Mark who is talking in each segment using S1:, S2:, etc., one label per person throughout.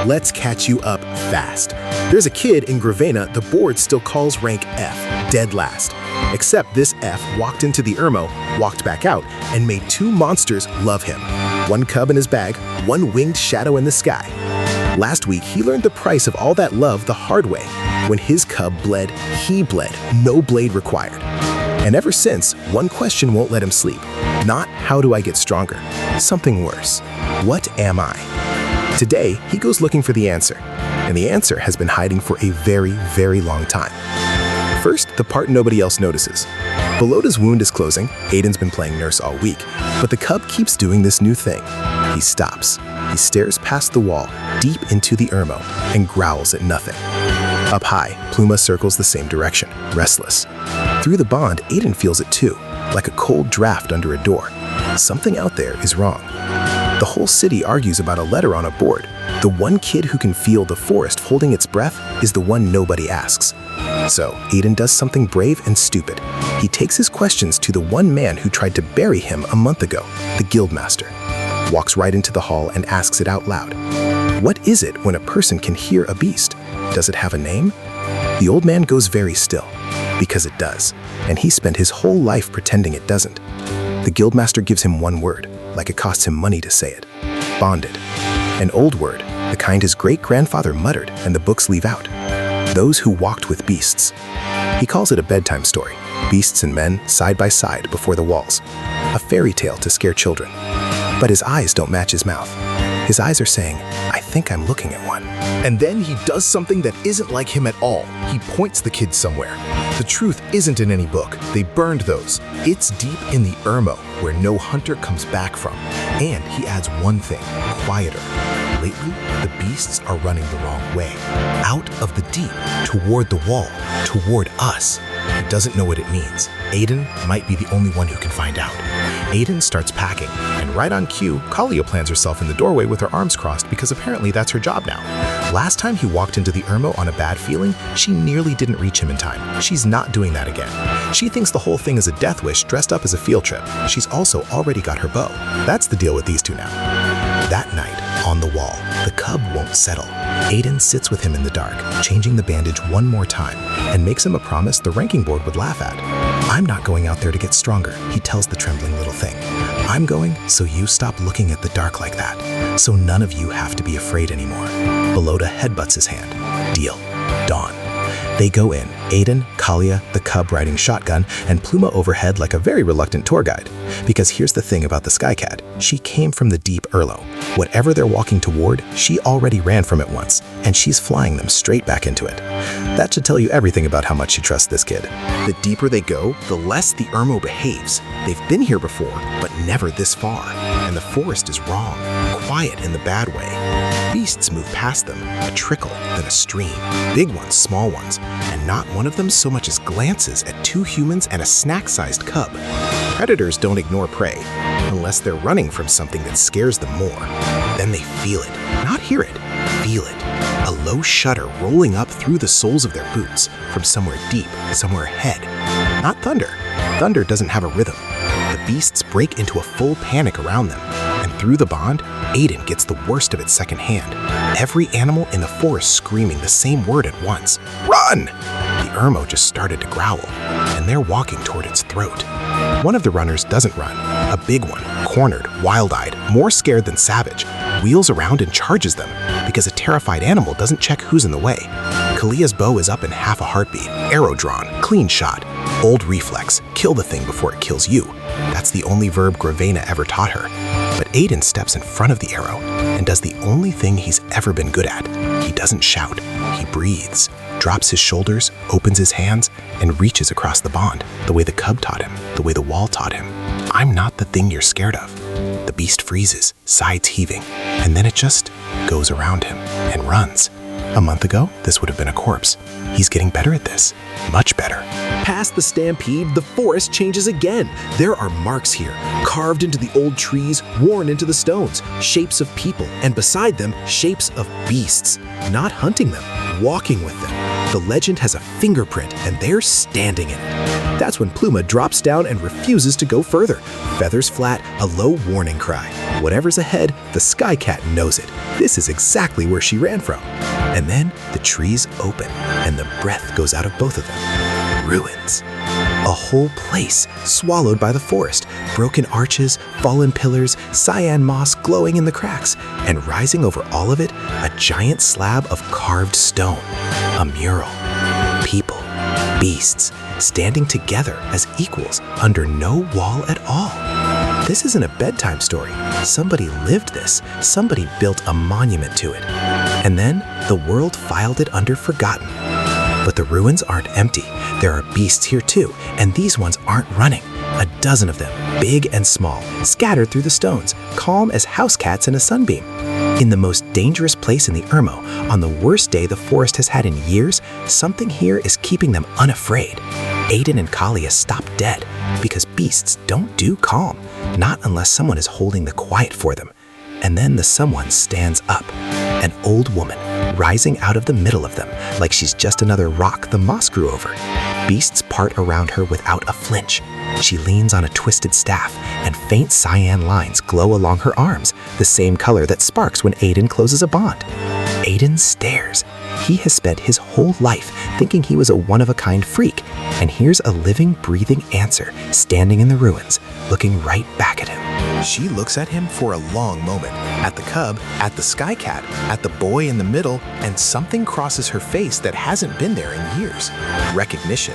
S1: let's catch you up fast. There's a kid in Gravena the board still calls rank F, dead last. Except this F walked into the Ermo, walked back out, and made two monsters love him. One cub in his bag, one winged shadow in the sky. Last week, he learned the price of all that love the hard way. When his cub bled, he bled, no blade required. And ever since, one question won't let him sleep. Not how do I get stronger? Something worse. What am I? Today, he goes looking for the answer. And the answer has been hiding for a very, very long time. First, the part nobody else notices. Belota's wound is closing, Edan's been playing nurse all week, but the cub keeps doing this new thing. He stops. He stares past the wall, deep into the Ermo, and growls at nothing. Up high, Pluma circles the same direction, restless. Through the bond, Edan feels it too, like a cold draft under a door. Something out there is wrong. The whole city argues about a letter on a board. The one kid who can feel the forest holding its breath is the one nobody asks. So, Edan does something brave and stupid. He takes his questions to the one man who tried to bury him a month ago, the Guildmaster. Walks right into the hall and asks it out loud. What is it when a person can hear a beast? Does it have a name? The old man goes very still, because it does, and he spent his whole life pretending it doesn't. The Guildmaster gives him one word, like it costs him money to say it. Bonded. An old word, the kind his great-grandfather muttered and the books leave out. Those who walked with beasts. He calls it a bedtime story, beasts and men side by side before the walls. A fairy tale to scare children. But his eyes don't match his mouth. His eyes are saying, I think I'm looking at one.
S2: And then he does something that isn't like him at all. He points the kid somewhere. The truth isn't in any book. They burned those. It's deep in the Ermo, where no hunter comes back from. And he adds one thing, quieter. Lately, the beasts are running the wrong way. Out of the deep, toward the wall, toward us. He doesn't know what it means. Edan might be the only one who can find out. Edan starts packing, and right on cue, Kalia plants herself in the doorway with her arms crossed because apparently that's her job now. Last time he walked into the Ermo on a bad feeling, she nearly didn't reach him in time. She's not doing that again. She thinks the whole thing is a death wish dressed up as a field trip. She's also already got her bow. That's the deal with these two now. That night, on the wall, the cub won't settle. Edan sits with him in the dark, changing the bandage one more time, and makes him a promise the ranking board would laugh at. I'm not going out there to get stronger, he tells the trembling little thing. I'm going so you stop looking at the dark like that, so none of you have to be afraid anymore. Belota headbutts his hand. Deal. Dawn. They go in, Edan, Kalia, the cub riding shotgun, and Pluma overhead like a very reluctant tour guide. Because here's the thing about the Sky Cat, she came from the deep Erlo. Whatever they're walking toward, she already ran from it once, and she's flying them straight back into it. That should tell you everything about how much she trusts this kid.
S1: The deeper they go, the less the Ermo behaves. They've been here before, but never this far. And the forest is wrong, quiet in the bad way. Beasts move past them, a trickle, then a stream. Big ones, small ones, and not one of them so much as glances at two humans and a snack-sized cub. Predators don't ignore prey, unless they're running from something that scares them more. Then they feel it, not hear it, feel it. A low shudder rolling up through the soles of their boots, from somewhere deep, somewhere ahead. Not thunder. Thunder doesn't have a rhythm. The beasts break into a full panic around them, and through the bond, Edan gets the worst of it secondhand. Every animal in the forest screaming the same word at once. Run! The Ermo just started to growl, and they're walking toward its throat. One of the runners doesn't run. A big one, cornered, wild-eyed, more scared than savage, wheels around and charges them, because a terrified animal doesn't check who's in the way. Kalia's bow is up in half a heartbeat, arrow drawn, clean shot. Old reflex, kill the thing before it kills you. That's the only verb Gravena ever taught her. But Edan steps in front of the arrow and does the only thing he's ever been good at. He doesn't shout, he breathes, drops his shoulders, opens his hands, and reaches across the bond, the way the cub taught him, the way the wall taught him. I'm not the thing you're scared of. The beast freezes, sides heaving, and then it just goes around him and runs. A month ago, this would have been a corpse. He's getting better at this, much better.
S2: Past the stampede, the forest changes again. There are marks here, carved into the old trees, worn into the stones, shapes of people, and beside them, shapes of beasts. Not hunting them, walking with them. The legend has a fingerprint, and they're standing in it.
S1: That's when Pluma drops down and refuses to go further. Feathers flat, a low warning cry. Whatever's ahead, the Sky Cat knows it. This is exactly where she ran from. And then the trees open, and the breath goes out of both of them. Ruins. A whole place swallowed by the forest, broken arches, fallen pillars, cyan moss glowing in the cracks, and rising over all of it, a giant slab of carved stone. A mural. People, beasts, standing together as equals under no wall at all. This isn't a bedtime story. Somebody lived this. Somebody built a monument to it. And then the world filed it under forgotten. But the ruins aren't empty. There are beasts here too, and these ones aren't running. A dozen of them, big and small, scattered through the stones, calm as house cats in a sunbeam. In the most dangerous place in the Ermo, on the worst day the forest has had in years, something here is keeping them unafraid. Edan and Kalia stop dead because beasts don't do calm, not unless someone is holding the quiet for them. And then the someone stands up, an old woman, rising out of the middle of them, like she's just another rock the moss grew over. Beasts part around her without a flinch. She leans on a twisted staff, and faint cyan lines glow along her arms, the same color that sparks when Edan closes a bond. Edan stares. He has spent his whole life thinking he was a one-of-a-kind freak, and here's a living, breathing answer standing in the ruins, looking right back at him.
S2: She looks at him for a long moment, at the cub, at the Sky Cat, at the boy in the middle, and something crosses her face that hasn't been there in years. Recognition.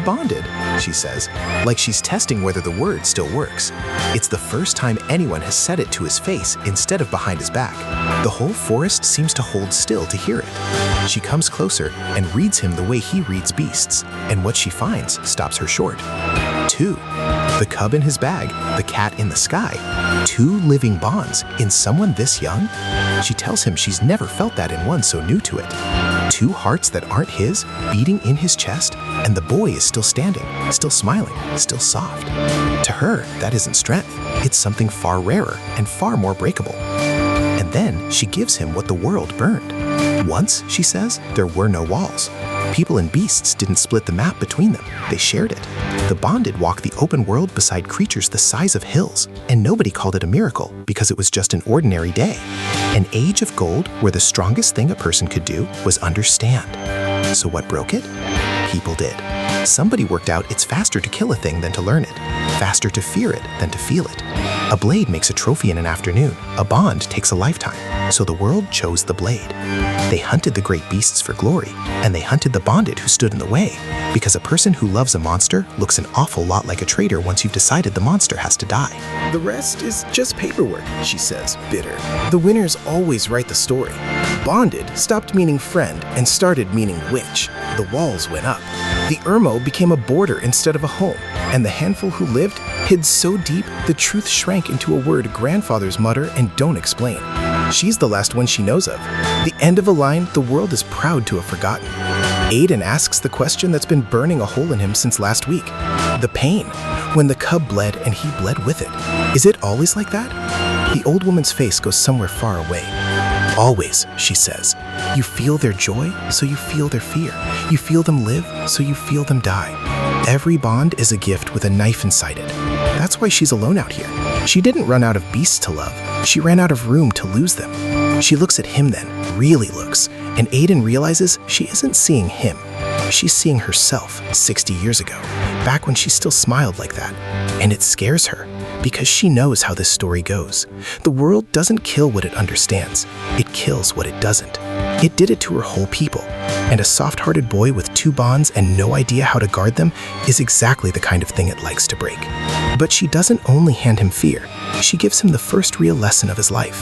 S2: Bonded, she says, like she's testing whether the word still works. It's the first time anyone has said it to his face instead of behind his back. The whole forest seems to hold still to hear it. She comes closer and reads him the way he reads beasts, and what she finds stops her short. 2. The cub in his bag, the cat in the sky. 2 living bonds in someone this young? She tells him she's never felt that in one so new to it. 2 hearts that aren't his, beating in his chest, and the boy is still standing, still smiling, still soft. To her, that isn't strength. It's something far rarer and far more breakable. And then she gives him what the world burned. Once, she says, there were no walls. People and beasts didn't split the map between them. They shared it. The bonded walked the open world beside creatures the size of hills, and nobody called it a miracle because it was just an ordinary day. An age of gold where the strongest thing a person could do was understand. So what broke it? People did. Somebody worked out it's faster to kill a thing than to learn it, faster to fear it than to feel it. A blade makes a trophy in an afternoon. A bond takes a lifetime. So the world chose the blade. They hunted the great beasts for glory, and they hunted the bonded who stood in the way, because a person who loves a monster looks an awful lot like a traitor once you've decided the monster has to die.
S1: The rest is just paperwork, she says, bitter. The winners always write the story. Bonded stopped meaning friend and started meaning witch. The walls went up. The Ermo became a border instead of a home, and the handful who lived hid so deep the truth shrank into a word grandfathers mutter and don't explain. She's the last one she knows of. The end of a line the world is proud to have forgotten. Edan asks the question that's been burning a hole in him since last week. The pain, when the cub bled and he bled with it. Is it always like that? The old woman's face goes somewhere far away. Always, she says. You feel their joy, so you feel their fear. You feel them live, so you feel them die. Every bond is a gift with a knife inside it. That's why she's alone out here. She didn't run out of beasts to love. She ran out of room to lose them. She looks at him then, really looks, and Edan realizes she isn't seeing him. She's seeing herself 60 years ago, back when she still smiled like that. And it scares her, because she knows how this story goes. The world doesn't kill what it understands. It kills what it doesn't. It did it to her whole people. And a soft-hearted boy with 2 bonds and no idea how to guard them is exactly the kind of thing it likes to break. But she doesn't only hand him fear. She gives him the first real lesson of his life.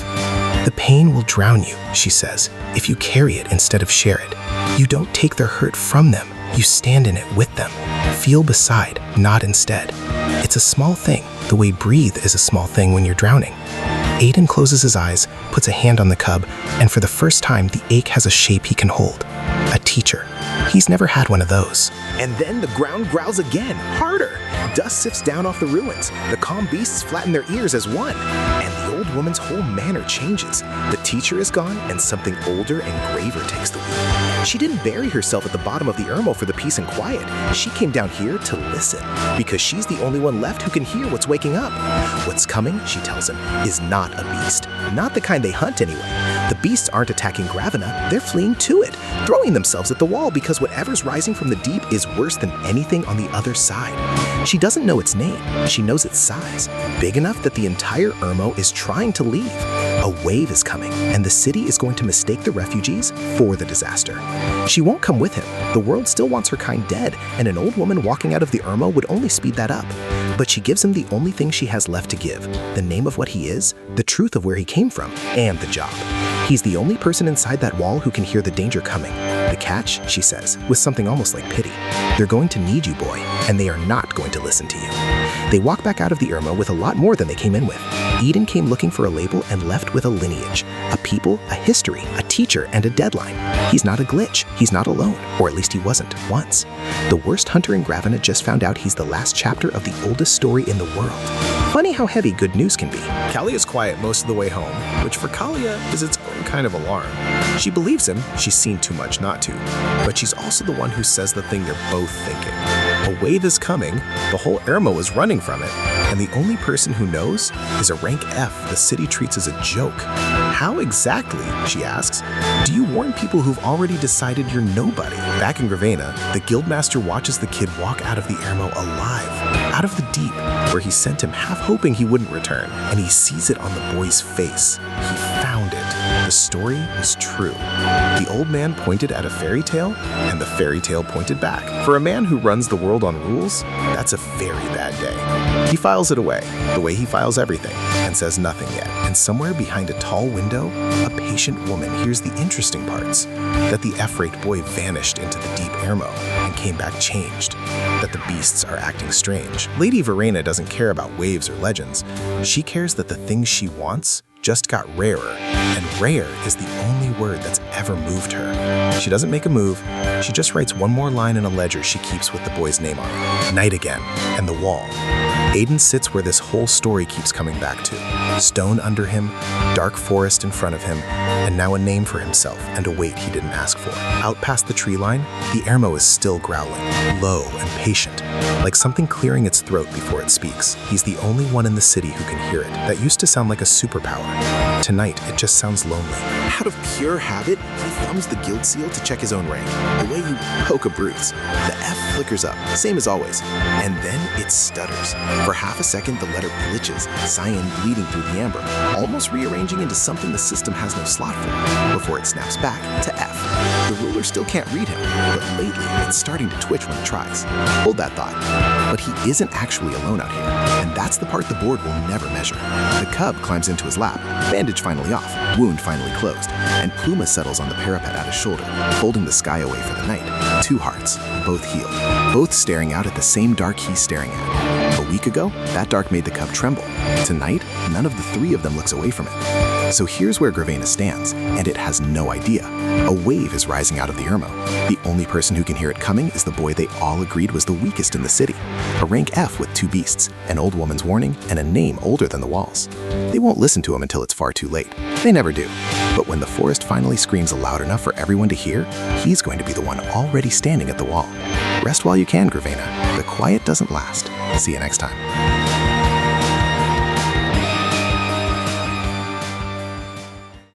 S1: The pain will drown you, she says, if you carry it instead of share it. You don't take their hurt from them. You stand in it with them. Feel beside, not instead. It's a small thing, the way breathe is a small thing when you're drowning. Edan closes his eyes, puts a hand on the cub, and for the first time, the ache has a shape he can hold. A teacher,
S2: He's never had one of those.
S1: And then the ground growls again, harder. Dust sifts down off the ruins. The calm beasts flatten their ears as one. And the old woman's whole manner changes. The teacher is gone, and something older and graver takes the wheel. She didn't bury herself at the bottom of the Ermo for the peace and quiet. She came down here to listen, because she's the only one left who can hear what's waking up. What's coming, she tells him, is not a beast. Not the kind they hunt anyway. The beasts aren't attacking Gravena, they're fleeing to it, throwing themselves at the wall because whatever's rising from the deep is worse than anything on the other side. She doesn't know its name, she knows its size, big enough that the entire Ermo is trying to leave. A wave is coming, and the city is going to mistake the refugees for the disaster. She won't come with him. The world still wants her kind dead, and an old woman walking out of the Ermo would only speed that up. But she gives him the only thing she has left to give, the name of what he is, the truth of where he came from, and the job. He's the only person inside that wall who can hear the danger coming. The catch, she says, with something almost like pity. They're going to need you, boy, and they are not going to listen to you. They walk back out of the Ermo with a lot more than they came in with. Edan came looking for a label and left with a lineage, a people, a history, a teacher, and a deadline. He's not a glitch, he's not alone, or at least he wasn't, once. The worst hunter in Gravena just found out he's the last chapter of the oldest story in the world. Funny how heavy good news can be.
S2: Callie is quiet most of the way home, which for Kalia is its own kind of alarm. She believes him, she's seen too much not to, but she's also the one who says the thing they're both thinking. A wave is coming, the whole Ermo is running from it, and the only person who knows is a rank F the city treats as a joke. How exactly, she asks, do you warn people who've already decided you're nobody? Back in Gravena, the Guildmaster watches the kid walk out of the Ermo alive, out of the deep, where he sent him half hoping he wouldn't return, and he sees it on the boy's face. He found it. The story was true. The old man pointed at a fairy tale, and the fairy tale pointed back. For a man who runs the world on rules, that's a very bad day. He files it away, the way he files everything, and says nothing yet. And somewhere behind a tall window, a patient woman hears the interesting parts. That the F-rate boy vanished into the deep Ermo and came back changed. That the beasts are acting strange. Lady Verena doesn't care about waves or legends. She cares that the things she wants just got rarer, and rare is the only word that's ever moved her. She doesn't make a move, she just writes one more line in a ledger she keeps with the boy's name on it. Night again, and the wall. Edan sits where this whole story keeps coming back to. Stone under him, dark forest in front of him, and now a name for himself and a weight he didn't ask for. Out past the tree line, the Ermo is still growling, low and patient, like something clearing its throat before it speaks. He's the only one in the city who can hear it. That used to sound like a superpower. Tonight, it just sounds lonely. Out of pure habit, he thumbs the guild seal to check his own rank, the way you poke a bruise. The F flickers up, same as always, and then it stutters. For half a second, the letter glitches, cyan bleeding through the amber, almost rearranging into something the system has no slot for, before it snaps back to F. The ruler still can't read him, but lately it's starting to twitch when it tries. Hold that thought. But he isn't actually alone out here, and that's the part the board will never measure. The cub climbs into his lap, bandage finally off, wound finally closed, and Pluma settles on the parapet at his shoulder, folding the sky away for the night. Two hearts, both healed, both staring out at the same dark he's staring at. A week ago, that dark made the cub tremble. Tonight, none of the three of them looks away from it. So here's where Gravena stands, and it has no idea. A wave is rising out of the Ermo. The only person who can hear it coming is the boy they all agreed was the weakest in the city. A rank F with two beasts, an old woman's warning, and a name older than the walls. They won't listen to him until it's far too late. They never do. But when the forest finally screams loud enough for everyone to hear, he's going to be the one already standing at the wall. Rest while you can, Gravena. The quiet doesn't last. See you next time.